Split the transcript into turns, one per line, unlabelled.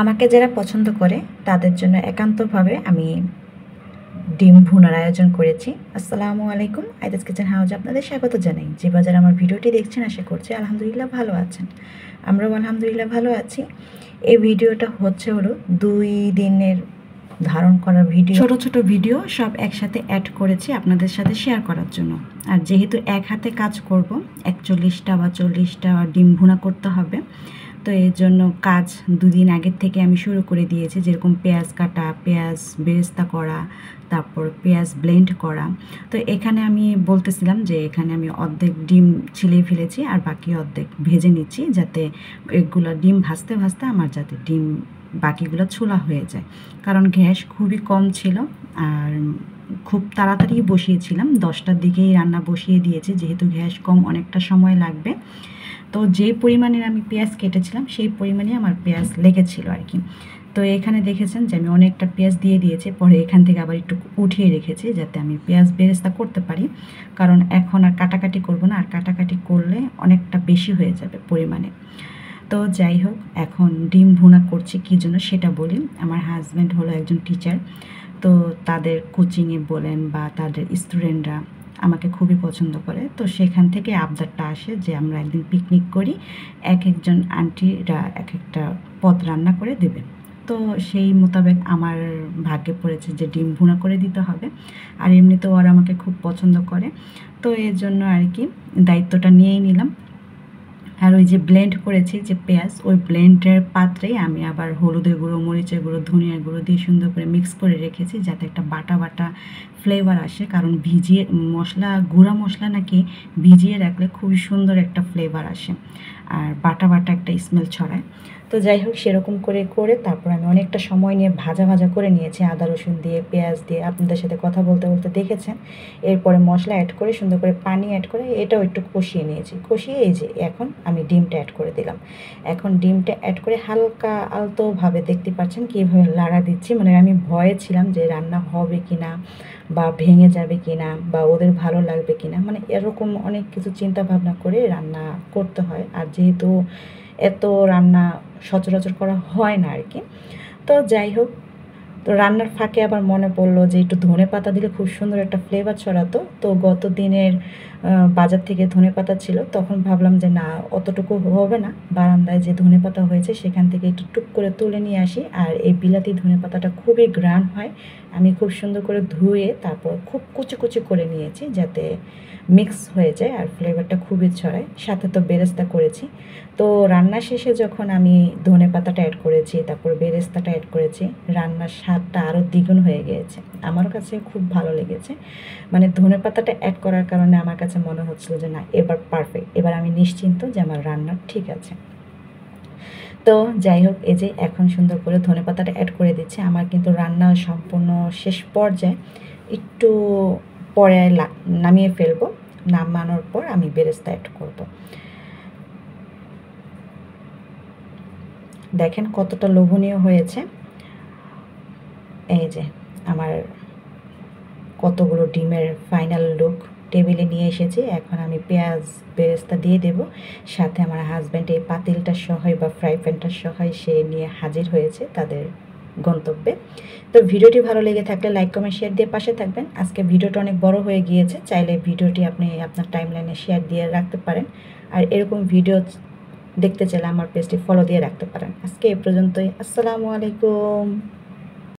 আমাকে যারা পছন্দ করে তাদের জন্য একান্তভাবে আমি ডিম ভুনার আয়োজন করেছি। আসসালামু আলাইকুম, আইদাস কিচেন হাউজে আপনাদের স্বাগত জানাই। যে বাজার আমার ভিডিওটি দেখছেন আশা করছি আলহামদুলিল্লাহ ভালো আছেন। আমরাও আলহামদুলিল্লাহ ভালো আছি। এই ভিডিওটা হলো 2 দিনের ধারণ করা ভিডিও, ছোট ছোট ভিডিও সব একসাথে অ্যাড করেছি আপনাদের সাথে শেয়ার করার জন্য। আর যেহেতু এক হাতে কাজ করব, 41টা বা 40টা ডিম ভুনা করতে হবে, তো এর জন্য কাজ 2 দিন আগের থেকে আমি শুরু করে দিয়েছি। যেরকম পেঁয়াজ কাটা, পেঁয়াজ বেরেস্তা করা, তারপর পেঁয়াজ ব্লেন্ড করা। তো এখানে আমি বলতেছিলাম যে এখানে আমি অর্ধেক ডিম ছিলে ফেলেছি আর বাকি অর্ধেক ভেজে নিচ্ছি, যাতে এগুলো ডিম ভাজতে ভাজতে আমার যাতে ডিম বাকিগুলো ছোলা হয়ে যায়। কারণ গ্যাস খুবই কম ছিল আর খুব তাড়াতাড়ি বসিয়েছিলাম, 10টার দিকেই রান্না বসিয়ে দিয়েছি, যেহেতু গ্যাস কম অনেকটা সময় লাগবে। তো যে পরিমাণের আমি পেঁয়াজ কেটেছিলাম সেই পরিমাণে আমার পেঁয়াজ লেগেছিল আর কি। তো এখানে দেখেছেন যে আমি অনেকটা পেঁয়াজ দিয়ে দিয়েছি, পরে এখান থেকে আবার একটু উঠিয়ে রেখেছি যাতে আমি পেঁয়াজ বেরেস্তা করতে পারি। কারণ এখন আর কাটাকাটি করব না, আর কাটাকাটি করলে অনেকটা বেশি হয়ে যাবে পরিমাণে। তো যাই হোক, এখন ডিম ভুনা করছি কী জন্য সেটা বলি। আমার হাজব্যান্ড হলো একজন টিচার, তো তাদের কোচিংয়ে বলেন বা তাদের স্টুডেন্টরা আমাকে খুবই পছন্দ করে। তো সেখান থেকে আবদারটা আসে যে আমরা একদিন পিকনিক করি, এক একজন আন্টিরা এক একটা পদ রান্না করে দেবে। তো সেই মোতাবেক আমার ভাগ্যে পড়েছে যে ডিম ভুনা করে দিতে হবে। আর এমনিতেও ওরা আমাকে খুব পছন্দ করে, তো এর জন্য আর কি দায়িত্বটা নিয়েই নিলাম। আর ওই যে ব্লেন্ড করেছি যে পেঁয়াজ, ওই ব্লেন্ডের পাত্রেই আমি আবার হলুদের গুঁড়ো, মরিচের গুঁড়ো, ধনিয়ার গুঁড়ো দিয়ে সুন্দর করে মিক্স করে রেখেছি যাতে একটা বাটা বাটা ফ্লেভার আসে। কারণ ভিজিয়ে মশলা, গুঁড়া মশলা নাকি ভিজিয়ে রাখলে খুবই সুন্দর একটা ফ্লেভার আসে আর বাটা বাটা একটা স্মেল ছড়ায়। তো যাই হোক, সেরকম করে করে তারপর আমি অনেকটা সময় নিয়ে ভাজা ভাজা করে নিয়েছি, আদা রসুন দিয়ে, পেঁয়াজ দিয়ে, আপনাদের সাথে কথা বলতে বলতে দেখেছেন। এরপরে মশলা অ্যাড করে সুন্দর করে পানি অ্যাড করে এটাও একটু কষিয়ে নিয়েছি। কষিয়ে এই যে এখন আমি ডিমটা অ্যাড করে দিলাম। এখন ডিমটা অ্যাড করে হালকা আলতোভাবে দেখতে পাচ্ছেন কীভাবে লাড়া দিচ্ছি। মানে আমি ভয়ে ছিলাম যে রান্না হবে কি না, বা ভেঙে যাবে কি না, বা ওদের ভালো লাগবে কি না, মানে এরকম অনেক কিছু চিন্তা ভাবনা করে রান্না করতে হয়। আর যেহেতু এত রান্না সচরাচর করা হয় না আর কি। তো যাই হোক, তো রান্নার ফাঁকে আবার মনে পড়লো যে একটু ধনেপাতা দিলে খুব সুন্দর একটা ফ্লেভার ছড়াতো। তো গত দিনের বাজার থেকে ধনেপাতা ছিল, তখন ভাবলাম যে না, অতটুকু হবে না, বারান্দায় যে ধনেপাতা হয়েছে সেখান থেকে একটু টুক করে তুলে নিয়ে আসি। আর এই বিলাতি ধনেপাতাটা খুবই ঘ্রাণ হয়। আমি খুব সুন্দর করে ধুয়ে তারপর খুব কুচি কুচি করে নিয়েছি যাতে মিক্স হয়ে যায় আর ফ্লেভারটা খুবই ছড়ায়। সাথে তো বেরেস্তা করেছি। তো রান্না শেষে যখন আমি ধনেপাতাটা অ্যাড করেছি, তারপর বেরেস্তাটা অ্যাড করেছি, রান্নার স্বাদটা আরও দ্বিগুণ হয়ে গিয়েছে। আমার কাছে খুব ভালো লেগেছে। মানে ধনেপাতাটা অ্যাড করার কারণে আমার কাছে মনে হচ্ছিল যে না, এবার পারফেক্ট, এবার আমি নিশ্চিন্ত যে আমার রান্না ঠিক আছে। তো যাই হোক, এই যে এখন সুন্দর করে ধনেপাতাটা অ্যাড করে দিচ্ছি। আমার কিন্তু রান্না সম্পূর্ণ শেষ পর্যায়ে, একটু পরে নামিয়ে ফেলবো। নামানোর পর আমি বেরেস্তা অ্যাড করব। দেখেন কতটা লোভনীয় হয়েছে। এই যে আমার কতগুলো ডিমের ফাইনাল লুক টেবিলে নিয়ে এসেছি। এখন আমি পেঁয়াজ বেরেস্তা দিয়ে দেব। সাথে আমার হাজব্যান্ড এই পাতিলটা সহই বা ফ্রাই প্যানটা সহই সে নিয়ে হাজির হয়েছে তাদের গন্তব্যে। তো ভিডিওটি ভালো লেগে থাকলে লাইক, কমেন্ট, শেয়ার দিয়ে পাশে থাকবেন। আজকে ভিডিওটা অনেক বড় হয়ে গিয়েছে, চাইলে ভিডিওটি আপনি আপনার টাইমলাইনে শেয়ার দিয়ে রাখতে পারেন। আর এরকম ভিডিও দেখতে চাইলে আমার পেজটি ফলো দিয়ে রাখতে পারেন। আজকে এই পর্যন্তই। আসসালামু আলাইকুম।